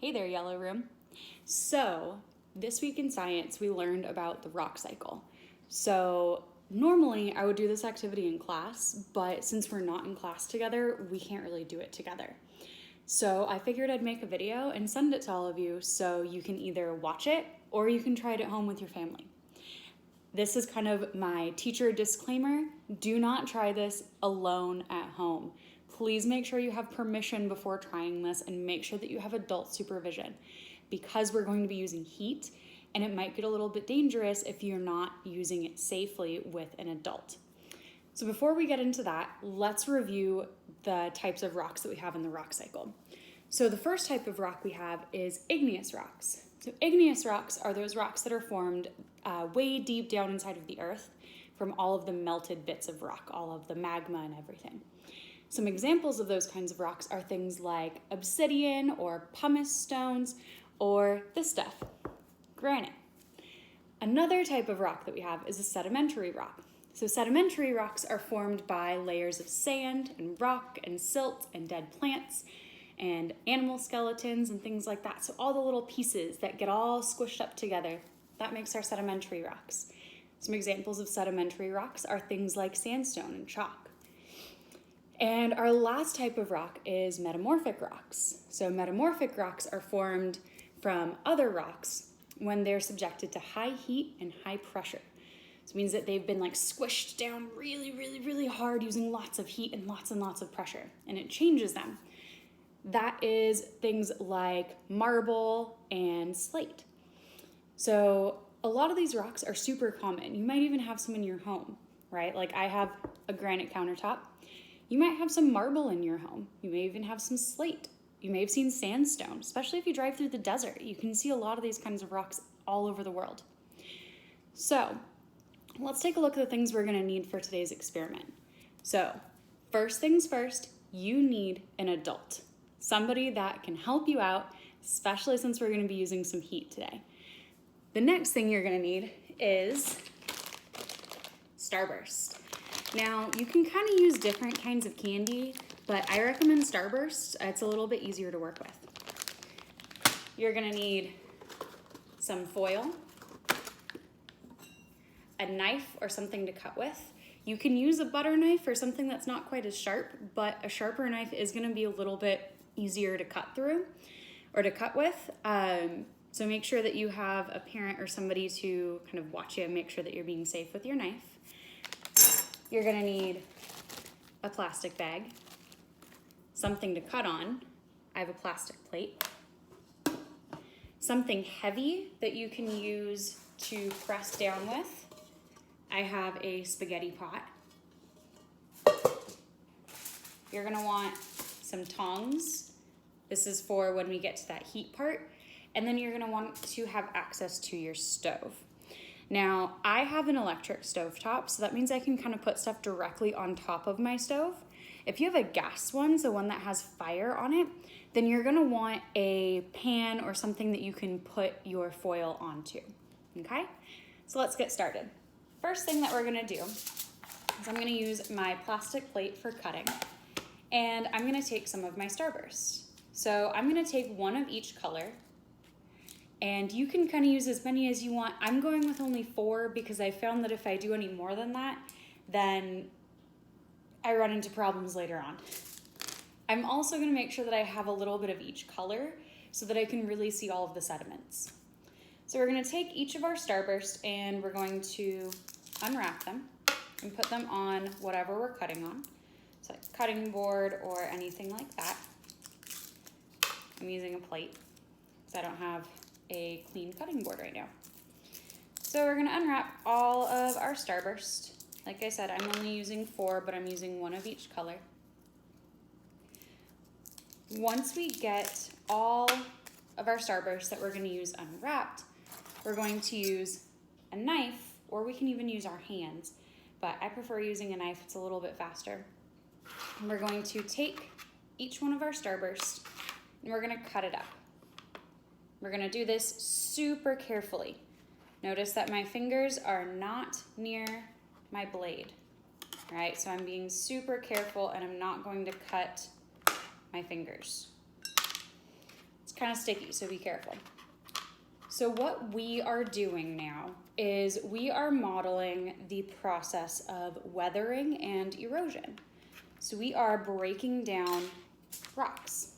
Hey there, Yellow Room. So, this week in science, we learned about the rock cycle. So, normally I would do this activity in class, but since we're not in class together, we can't really do it together. So, I figured I'd make a video and send it to all of you so you can either watch it or you can try it at home with your family. This is kind of my teacher disclaimer. Do not try this alone at home. Please make sure you have permission before trying this and make sure that you have adult supervision because we're going to be using heat and it might get a little bit dangerous if you're not using it safely with an adult. So before we get into that, let's review the types of rocks that we have in the rock cycle. So the first type of rock we have is igneous rocks. So igneous rocks are those rocks that are formed way deep down inside of the earth from all of the melted bits of rock, all of the magma and everything. Some examples of those kinds of rocks are things like obsidian or pumice stones or this stuff, granite. Another type of rock that we have is a sedimentary rock. So sedimentary rocks are formed by layers of sand and rock and silt and dead plants and animal skeletons and things like that. So all the little pieces that get all squished up together, that makes our sedimentary rocks. Some examples of sedimentary rocks are things like sandstone and chalk. And our last type of rock is metamorphic rocks. So metamorphic rocks are formed from other rocks when they're subjected to high heat and high pressure. So it means that they've been like squished down really hard using lots of heat and lots of pressure, and it changes them. That is things like marble and slate. So a lot of these rocks are super common. You might even have some in your home, right? Like I have a granite countertop. You might have some marble in your home. You may even have some slate. You may have seen sandstone, especially if you drive through the desert. You can see a lot of these kinds of rocks all over the world. So let's take a look at the things we're gonna need for today's experiment. So first things first, you need an adult. Somebody that can help you out, especially since we're gonna be using some heat today. The next thing you're gonna need is Starburst. Now, you can kind of use different kinds of candy, but I recommend Starburst. It's a little bit easier to work with. You're gonna need some foil, a knife or something to cut with. You can use a butter knife or something that's not quite as sharp, but a sharper knife is gonna be a little bit easier to cut through or to cut with. So make sure that you have a parent or somebody to kind of watch you and make sure that you're being safe with your knife. You're gonna need a plastic bag, something to cut on. I have a plastic plate. Something heavy that you can use to press down with. I have a spaghetti pot. You're gonna want some tongs. This is for when we get to that heat part. And then you're gonna want to have access to your stove. Now, I have an electric stovetop, so that means I can kind of put stuff directly on top of my stove. If you have a gas one, so one that has fire on it, then you're gonna want a pan or something that you can put your foil onto, okay? So let's get started. First thing that we're gonna do is I'm gonna use my plastic plate for cutting, and I'm gonna take some of my Starburst. So I'm gonna take one of each color, and you can kind of use as many as you want. I'm going with only 4 because I found that if I do any more than that, then I run into problems later on. I'm also gonna make sure that I have a little bit of each color so that I can really see all of the sediments. So we're gonna take each of our Starburst and we're going to unwrap them and put them on whatever we're cutting on. So like cutting board or anything like that. I'm using a plate because I don't have a clean cutting board right now. So we're gonna unwrap all of our Starburst. Like I said, I'm only using 4, but I'm using 1 of each color. Once we get all of our Starburst that we're gonna use unwrapped, we're going to use a knife, or we can even use our hands, but I prefer using a knife, it's a little bit faster. And we're going to take each one of our Starburst and we're gonna cut it up. We're gonna do this super carefully. Notice that my fingers are not near my blade, right? So I'm being super careful and I'm not going to cut my fingers. It's kind of sticky, so be careful. So what we are doing now is we are modeling the process of weathering and erosion. So we are breaking down rocks.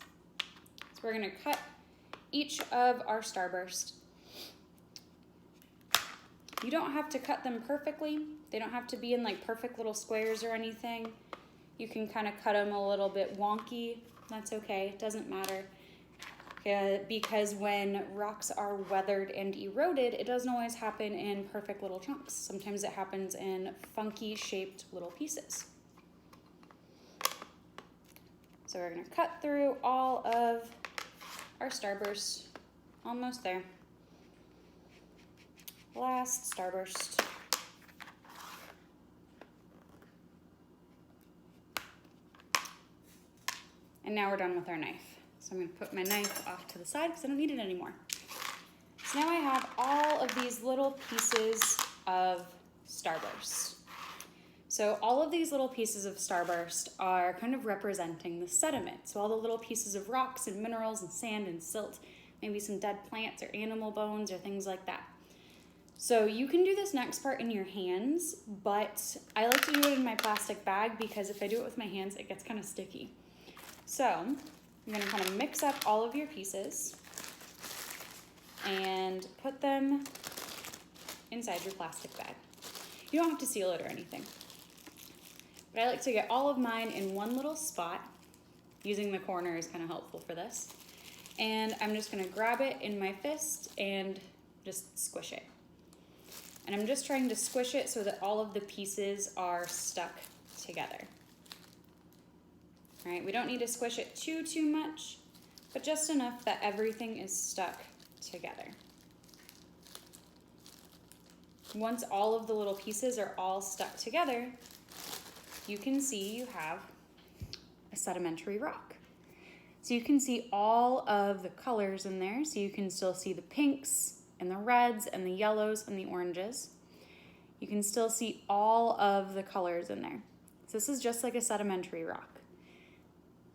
So we're gonna cut each of our starburst. You don't have to cut them perfectly. They don't have to be in like perfect little squares or anything. You can kind of cut them a little bit wonky. That's okay, it doesn't matter. Because when rocks are weathered and eroded, it doesn't always happen in perfect little chunks. Sometimes it happens in funky shaped little pieces. So we're gonna cut through all of our starburst. Almost there. Last starburst. And now we're done with our knife. So I'm gonna put my knife off to the side because I don't need it anymore. So now I have all of these little pieces of starburst. So all of these little pieces of starburst are kind of representing the sediment. So all the little pieces of rocks and minerals and sand and silt, maybe some dead plants or animal bones or things like that. So you can do this next part in your hands, but I like to do it in my plastic bag because if I do it with my hands, it gets kind of sticky. So I'm gonna kind of mix up all of your pieces and put them inside your plastic bag. You don't have to seal it or anything. But I like to get all of mine in one little spot. Using the corner is kind of helpful for this. And I'm just gonna grab it in my fist and just squish it. And I'm just trying to squish it so that all of the pieces are stuck together. All right, we don't need to squish it too much, but just enough that everything is stuck together. Once all of the little pieces are all stuck together, you can see you have a sedimentary rock. So you can see all of the colors in there. So you can still see the pinks and the reds and the yellows and the oranges. You can still see all of the colors in there. So this is just like a sedimentary rock.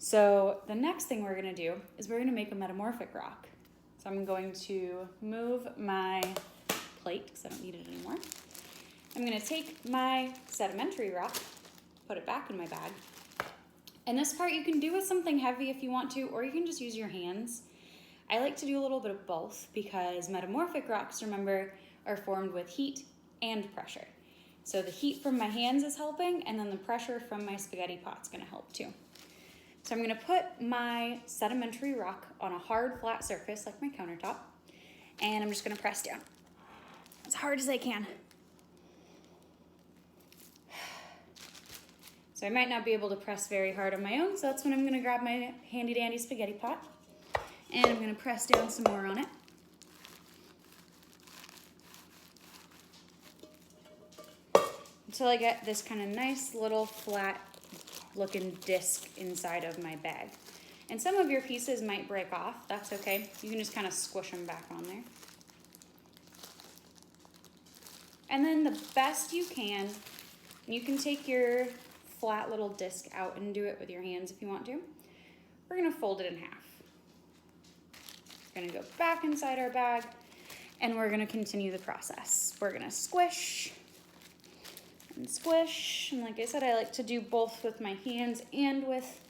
So the next thing we're gonna do is we're gonna make a metamorphic rock. So I'm going to move my plate because I don't need it anymore. I'm gonna take my sedimentary rock, put it back in my bag. And this part you can do with something heavy if you want to, or you can just use your hands. I like to do a little bit of both because metamorphic rocks, remember, are formed with heat and pressure. So the heat from my hands is helping, and then the pressure from my spaghetti pot's gonna help too. So I'm gonna put my sedimentary rock on a hard, flat surface like my countertop, and I'm just gonna press down as hard as I can. So I might not be able to press very hard on my own, so that's when I'm gonna grab my handy dandy spaghetti pot, and I'm gonna press down some more on it. Until I get this kind of nice little flat looking disc inside of my bag. And some of your pieces might break off, that's okay. You can just kind of squish them back on there. And then the best you can take your flat little disc out and do it with your hands if you want to. We're gonna fold it in half. We're gonna go back inside our bag and we're gonna continue the process. We're gonna squish and squish. And like I said, I like to do both with my hands and with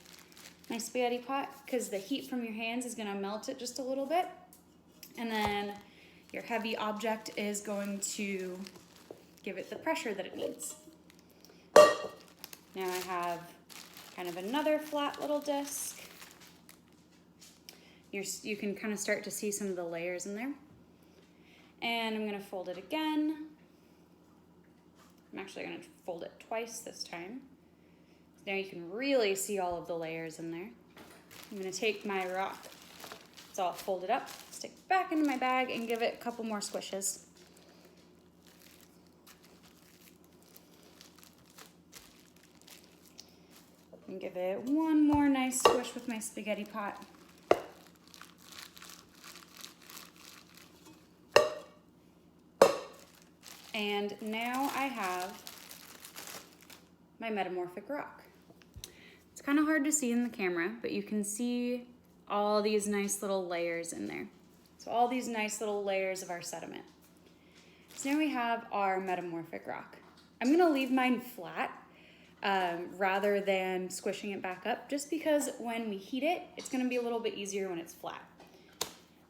my spaghetti pot because the heat from your hands is gonna melt it just a little bit. And then your heavy object is going to give it the pressure that it needs. Now I have kind of another flat little disc. You can kind of start to see some of the layers in there. And I'm gonna fold it again. I'm actually gonna fold it twice this time. Now you can really see all of the layers in there. I'm gonna take my rock, it's all folded up, stick it back into my bag and give it a couple more squishes. And give it one more nice squish with my spaghetti pot. And now I have my metamorphic rock. It's kind of hard to see in the camera, but you can see all these nice little layers in there. So all these nice little layers of our sediment. So now we have our metamorphic rock. I'm gonna leave mine flat rather than squishing it back up, just because when we heat it, it's gonna be a little bit easier when it's flat.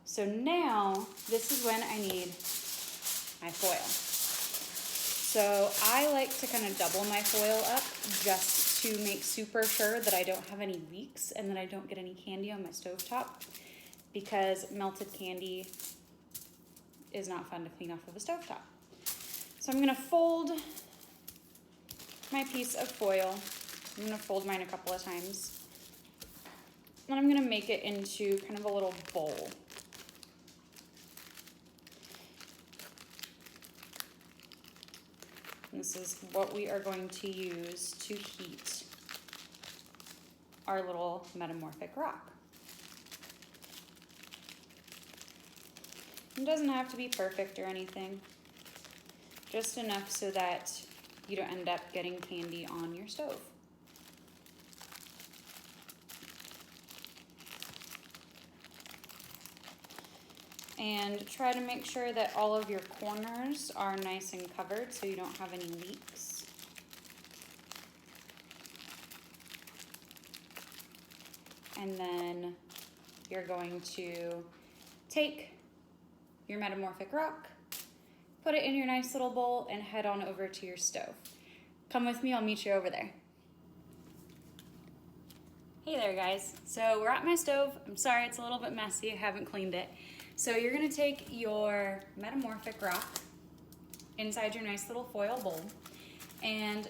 So now, this is when I need my foil. So I like to kind of double my foil up just to make super sure that I don't have any leaks and that I don't get any candy on my stovetop, because melted candy is not fun to clean off of a stovetop. So I'm gonna fold my piece of foil. I'm gonna fold mine a couple of times. Then I'm gonna make it into kind of a little bowl. And this is what we are going to use to heat our little metamorphic rock. It doesn't have to be perfect or anything, just enough so that you don't end up getting candy on your stove. And try to make sure that all of your corners are nice and covered so you don't have any leaks. And then you're going to take your metamorphic rock, put it in your nice little bowl, and head on over to your stove. Come with me, I'll meet you over there. Hey there guys, so we're at my stove. I'm sorry it's a little bit messy, I haven't cleaned it. So you're gonna take your metamorphic rock inside your nice little foil bowl. And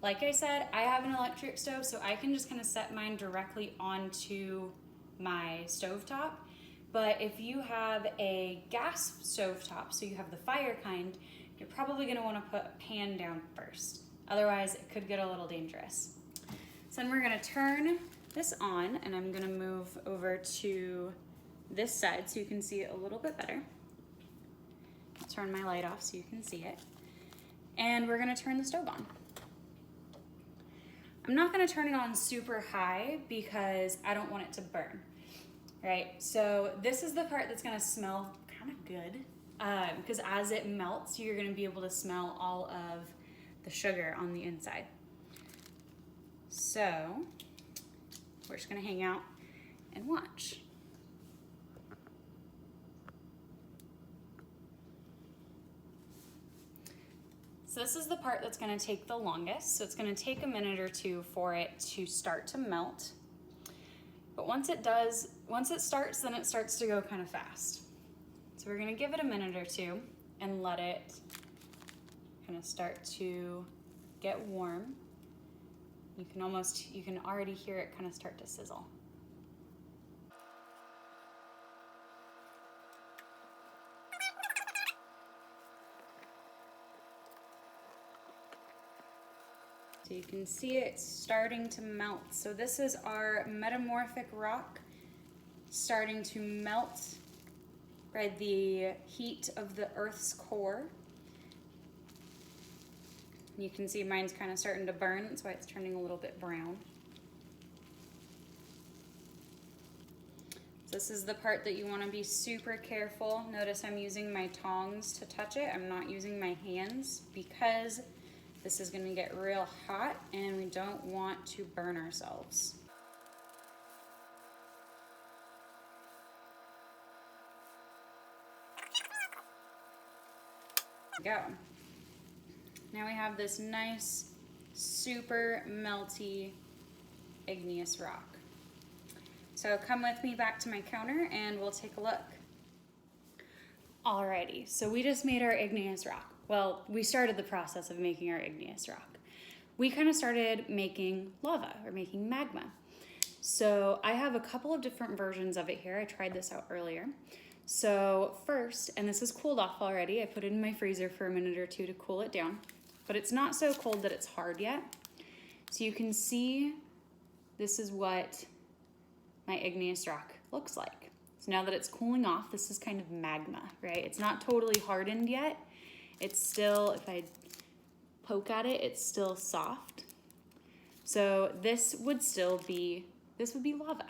like I said, I have an electric stove, so I can just kind of set mine directly onto my stovetop. But if you have a gas stovetop, so you have the fire kind, you're probably gonna wanna put a pan down first. Otherwise, it could get a little dangerous. So then we're gonna turn this on, and I'm gonna move over to this side so you can see it a little bit better. I'll turn my light off so you can see it. And we're gonna turn the stove on. I'm not gonna turn it on super high because I don't want it to burn, right? So this is the part that's gonna smell kind of good because as it melts, you're gonna be able to smell all of the sugar on the inside. So we're just gonna hang out and watch. So this is the part that's gonna take the longest. So it's gonna take a minute or two for it to start to melt. But once it starts, then it starts to go kind of fast. So we're gonna give it a minute or two and let it kind of start to get warm. You can already hear it kind of start to sizzle. So you can see it starting to melt. So this is our metamorphic rock starting to melt by the heat of the Earth's core. You can see mine's kind of starting to burn, that's why it's turning a little bit brown. This is the part that you want to be super careful. Notice I'm using my tongs to touch it. I'm not using my hands because this is going to get real hot and we don't want to burn ourselves. Go. Now we have this nice, super melty, igneous rock. So come with me back to my counter and we'll take a look. Alrighty, so we just made our igneous rock. Well, we started the process of making our igneous rock. We kind of started making lava or making magma. So I have a couple of different versions of it here. I tried this out earlier. So first, and this is cooled off already, I put it in my freezer for a minute or two to cool it down, but it's not so cold that it's hard yet. So you can see this is what my igneous rock looks like. So now that it's cooling off, this is kind of magma, right? It's not totally hardened yet. It's still, if I poke at it, it's still soft. So this would be lava.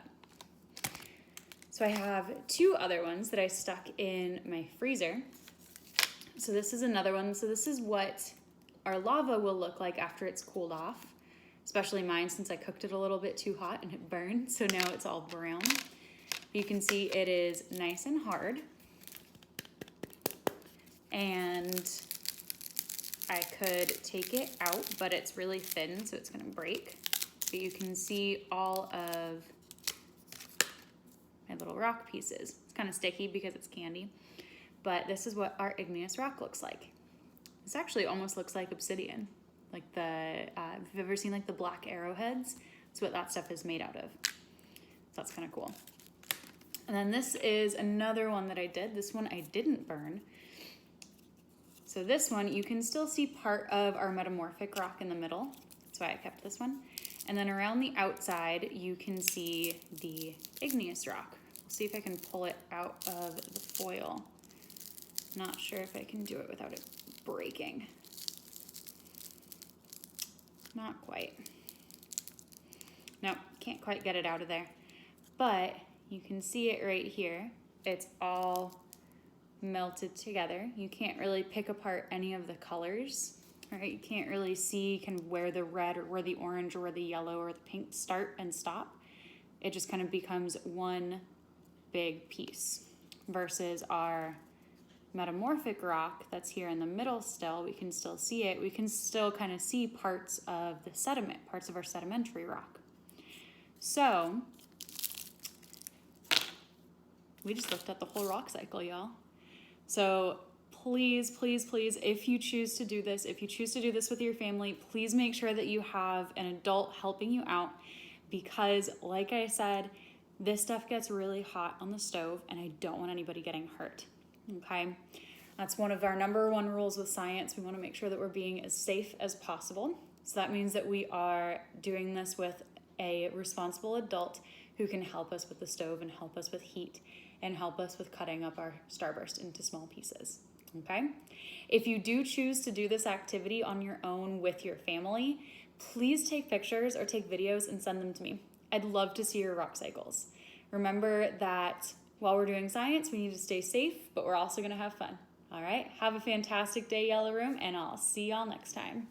So I have two other ones that I stuck in my freezer. So this is another one. So this is what our lava will look like after it's cooled off, especially mine since I cooked it a little bit too hot and it burned. So now it's all brown. You can see it is nice and hard. And I could take it out, but it's really thin, so it's gonna break. But you can see all of my little rock pieces. It's kind of sticky because it's candy, but this is what our igneous rock looks like. This actually almost looks like obsidian, like if you've ever seen like the black arrowheads, that's what that stuff is made out of. So that's kind of cool. And then this is another one that I did. This one I didn't burn. So this one, you can still see part of our metamorphic rock in the middle. That's why I kept this one. And then around the outside, you can see the igneous rock. We'll see if I can pull it out of the foil. Not sure if I can do it without it breaking. Not quite. Nope, can't quite get it out of there. But you can see it right here. It's all melted together. You can't really pick apart any of the colors. Right, you can't really see kind of where the red or where the orange or where the yellow or the pink start and stop. It just kind of becomes one big piece versus our metamorphic rock that's here in the middle still. We can still see it. We can still kind of see parts of the sediment, parts of our sedimentary rock. So we just looked at the whole rock cycle, y'all. So please, please, please, if you choose to do this, if you choose to do this with your family, please make sure that you have an adult helping you out because, like I said, this stuff gets really hot on the stove and I don't want anybody getting hurt, okay? That's one of our number one rules with science. We want to make sure that we're being as safe as possible. So that means that we are doing this with a responsible adult who can help us with the stove and help us with heat and help us with cutting up our starburst into small pieces. Okay? If you do choose to do this activity on your own with your family, please take pictures or take videos and send them to me. I'd love to see your rock cycles. Remember that while we're doing science, we need to stay safe, but we're also gonna have fun. All right? Have a fantastic day, Yellow Room, and I'll see y'all next time.